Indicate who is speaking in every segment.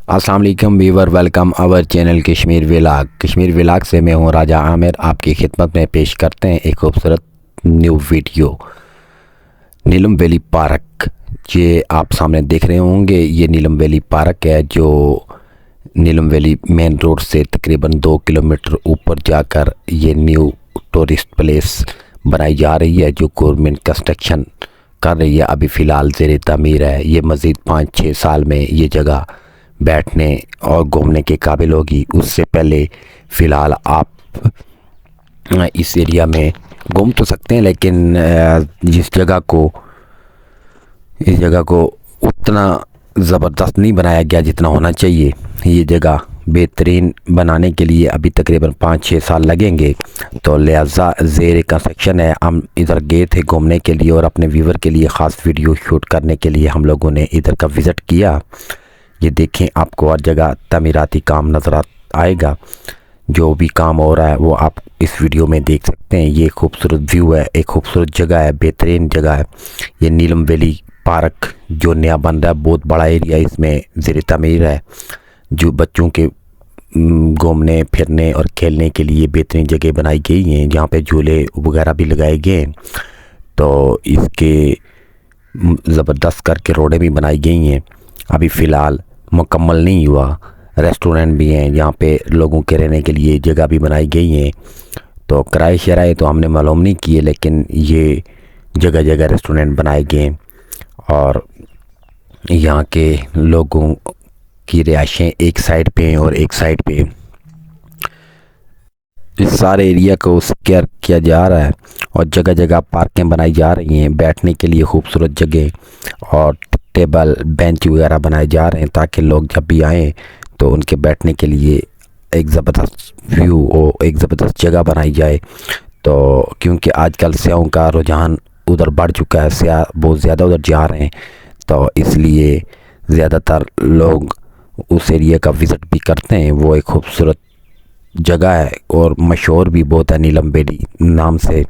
Speaker 1: अस्सलाम वालेकुम viewer, welcome our channel Kashmir vlog से मैं हूं राजा आमिर। आपकी खिदमत में पेश करते हैं एक खूबसूरत न्यू वीडियो। नीलम वैली पार्क, ये आप सामने देख रहे होंगे, ये नीलम वैली पार्क है जो नीलम वैली मेन रोड से तकरीबन 2 किलोमीटर ऊपर जाकर ये न्यू टूरिस्ट प्लेस बनाई जा रही है, जो गवर्नमेंट कंस्ट्रक्शन कर रही है। अभी फ़िलहाल ज़ेर तामीर है। ये मज़ीद 5-6 साल में ये जगह बैठने और घूमने के काबिल होगी। उससे पहले फ़िलहाल आप इस एरिया में घूम तो सकते हैं, लेकिन इस जगह को उतना ज़बरदस्त नहीं बनाया गया जितना होना चाहिए। ये जगह बेहतरीन बनाने के लिए अभी तकरीबन 5-6 साल लगेंगे, तो लिहाजा ज़ेर कंस्ट्रक्शन है। हम इधर गए थे घूमने के लिए और अपने व्यूवर के लिए ख़ास वीडियो शूट करने के लिए हम लोगों ने इधर का विज़िट किया। ये देखें, आपको हर जगह तमीराती काम नज़र आएगा। जो भी काम हो रहा है वो आप इस वीडियो में देख सकते हैं। ये खूबसूरत व्यू है, एक खूबसूरत जगह है, बेहतरीन जगह है। ये नीलम वैली पार्क जो नया बन रहा है, बहुत बड़ा एरिया इसमें ज़ेर तमीर है, जो बच्चों के घूमने फिरने और खेलने के लिए बेहतरीन जगह बनाई गई हैं, जहाँ पे झूले वगैरह भी लगाए गए हैं। तो इसके ज़बरदस्त करके रोडें भी बनाई गई हैं। अभी फ़िलहाल मुकम्मल नहीं हुआ। रेस्टोरेंट भी हैं जहाँ पे लोगों के रहने के लिए जगह भी बनाई गई हैं। तो किराए शराए तो हमने मालूम नहीं किए, लेकिन ये जगह जगह रेस्टोरेंट बनाए गए हैं और यहाँ के लोगों की रिहाइशें एक साइड पे हैं और एक साइड पे इस सारे एरिया को सिक्योर किया जा रहा है और जगह जगह पार्कें बनाई जा रही हैं बैठने के लिए, खूबसूरत जगह और टेबल बेंच वगैरह बनाए जा रहे हैं, ताकि लोग जब भी आएँ तो उनके बैठने के लिए एक ज़बरदस्त व्यू और एक ज़बरदस्त जगह बनाई जाए। तो क्योंकि आजकल सयाहों का रुझान उधर बढ़ चुका है, सयाह बहुत ज़्यादा उधर जा रहे हैं, तो इसलिए ज़्यादातर लोग उस एरिया का विज़िट भी करते हैं। वो एक खूबसूरत जगह है और मशहूर भी बहुत है नीलम वैली नाम से।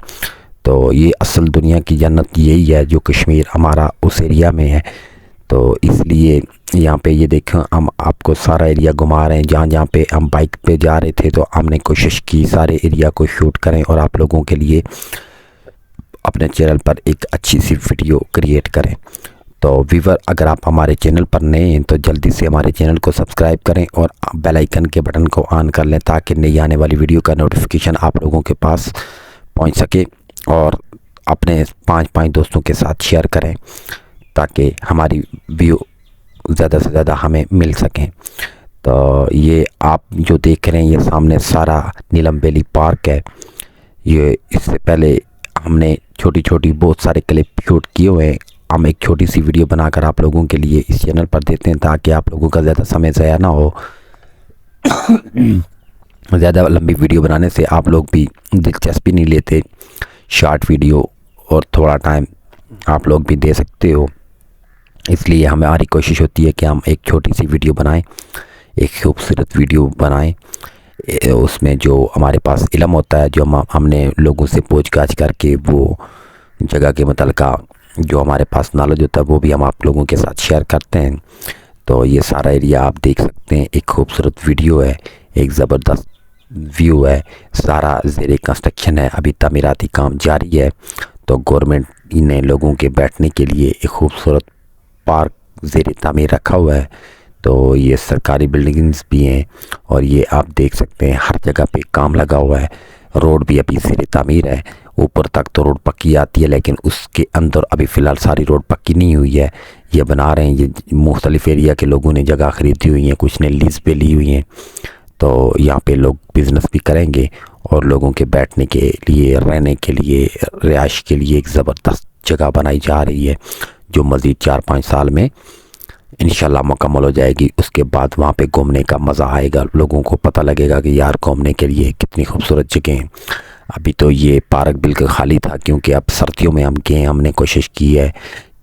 Speaker 1: तो ये असल दुनिया की जन्नत यही है जो कश्मीर हमारा उस एरिया में है। तो इसलिए यहाँ पे ये देखें, हम आपको सारा एरिया घुमा रहे हैं। जहाँ जहाँ पे हम बाइक पे जा रहे थे तो हमने कोशिश की सारे एरिया को शूट करें और आप लोगों के लिए अपने चैनल पर एक अच्छी सी वीडियो क्रिएट करें। तो व्यूवर, अगर आप हमारे चैनल पर नए हैं तो जल्दी से हमारे चैनल को सब्सक्राइब करें और बेल आइकन के बटन को ऑन कर लें, ताकि नई आने वाली वीडियो का नोटिफिकेशन आप लोगों के पास पहुंच सके। और अपने 5 दोस्तों के साथ शेयर करें ताकि हमारी व्यू ज़्यादा से ज़्यादा हमें मिल सकें। तो ये आप जो देख रहे हैं, ये सामने सारा नीलम वैली पार्क है। ये इससे पहले हमने छोटी छोटी बहुत सारे क्लिप शूट किए हुए हैं। हम एक छोटी सी वीडियो बनाकर आप लोगों के लिए इस चैनल पर देते हैं, ताकि आप लोगों का ज़्यादा समय ज़ाया ना हो। ज़्यादा लंबी वीडियो बनाने से आप लोग भी दिलचस्पी नहीं लेते। शॉर्ट वीडियो और थोड़ा टाइम आप लोग भी दे सकते हो, इसलिए हमारी कोशिश होती है कि हम एक छोटी सी वीडियो बनाएं, एक खूबसूरत वीडियो बनाएं। उसमें जो हमारे पास इल्म होता है, जो हमने लोगों से पूछताछ करके वो जगह के मुतल्लिक़ जो हमारे पास नॉलेज होता है वो भी हम आप लोगों के साथ शेयर करते हैं। तो ये सारा एरिया आप देख सकते हैं, एक खूबसूरत वीडियो है, एक ज़बरदस्त व्यू है। सारा ज़ेर कंस्ट्रक्शन है, अभी तमीराती काम जारी है। तो गवर्नमेंट ने लोगों के बैठने के लिए एक खूबसूरत पार्क ज़ेर तामीर रखा हुआ है। तो ये सरकारी बिल्डिंग्स भी हैं और ये आप देख सकते हैं हर जगह पे काम लगा हुआ है। रोड भी अभी ज़ेर तामीर है, ऊपर तक तो रोड पक्की आती है, लेकिन उसके अंदर अभी फ़िलहाल सारी रोड पक्की नहीं हुई है। ये बना रहे हैं, ये मुख्तलिफ़ एरिया के लोगों ने जगह ख़रीदी हुई हैं, कुछ ने लीज़ पे ली हुई हैं। तो यहाँ पे लोग बिज़नेस भी करेंगे और लोगों के बैठने के लिए, रहने के लिए, रिहाइश के लिए एक ज़बरदस्त जगह बनाई जा रही है, जो मज़ीद 4-5 साल में इंशाल्लाह मुकम्मल हो जाएगी। उसके बाद वहाँ पे घूमने का मज़ा आएगा, लोगों को पता लगेगा कि यार घूमने के लिए कितनी खूबसूरत जगह हैं। अभी तो ये पार्क बिल्कुल खाली था, क्योंकि अब सर्दियों में हम गए। हमने कोशिश की है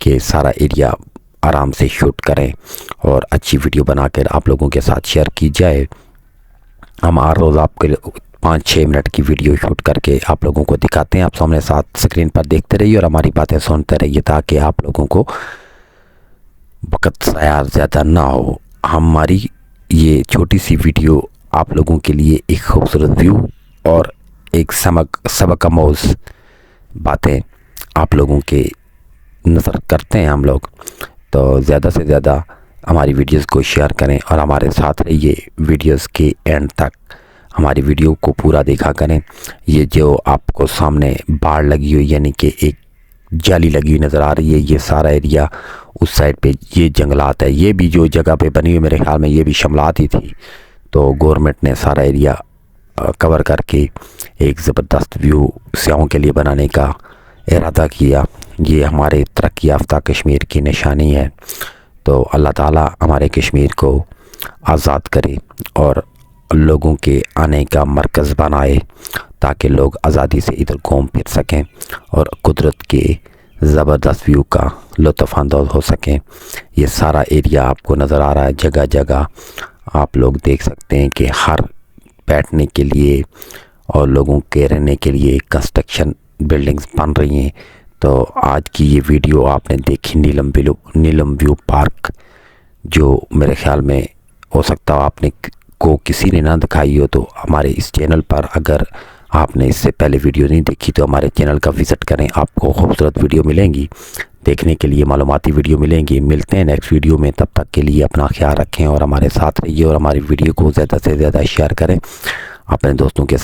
Speaker 1: कि सारा एरिया आराम से शूट करें और अच्छी वीडियो बनाकर आप लोगों के साथ शेयर की जाए। हम हर रोज़ आपके 5-6 मिनट की वीडियो शूट करके आप लोगों को दिखाते हैं। आप सामने साथ स्क्रीन पर देखते रहिए और हमारी बातें सुनते रहिए, ताकि आप लोगों को वक्त ज़ाया ज़्यादा ना हो। हमारी ये छोटी सी वीडियो आप लोगों के लिए एक खूबसूरत व्यू और एक सबक आमोज़ बातें आप लोगों के नज़र करते हैं हम लोग। तो ज़्यादा से ज़्यादा हमारी वीडियोस को शेयर करें और हमारे साथ रहिए वीडियोस के एंड तक। हमारी वीडियो को पूरा देखा करें। ये जो आपको सामने बाड़ लगी हुई यानी कि एक जाली लगी हुई नज़र आ रही है, ये सारा एरिया उस साइड पे ये जंगलात है। ये भी जो जगह पे बनी हुई मेरे ख्याल में ये भी शिमलात ही थी। तो गवर्नमेंट ने सारा एरिया कवर करके एक ज़बरदस्त व्यू सियाहों के लिए बनाने का इरादा किया। ये हमारे तरक्की याफ्ता कश्मीर की निशानी है। तो अल्लाह ताला हमारे कश्मीर को आज़ाद करे और लोगों के आने का मरकज़ बनाए ताकि लोग आज़ादी से इधर घूम फिर सकें और कुदरत के ज़बरदस्त व्यू का लुत्फ़ अंदोज़ हो सकें। ये सारा एरिया आपको नज़र आ रहा है, जगह जगह आप लोग देख सकते हैं कि हर बैठने के लिए और लोगों के रहने के लिए कंस्ट्रक्शन बिल्डिंग्स बन रही हैं। तो आज की ये वीडियो आपने देखी नीलम व्यू पार्क, जो मेरे ख्याल में हो सकता हो आपने को किसी ने ना दिखाई हो। तो हमारे इस चैनल पर अगर आपने इससे पहले वीडियो नहीं देखी तो हमारे चैनल का विज़िट करें, आपको खूबसूरत वीडियो मिलेंगी देखने के लिए, मालूमाती वीडियो मिलेंगी। मिलते हैं नेक्स्ट वीडियो में, तब तक के लिए अपना ख्याल रखें और हमारे साथ रहिए और हमारी वीडियो को ज़्यादा से ज़्यादा शेयर करें अपने दोस्तों के साथ।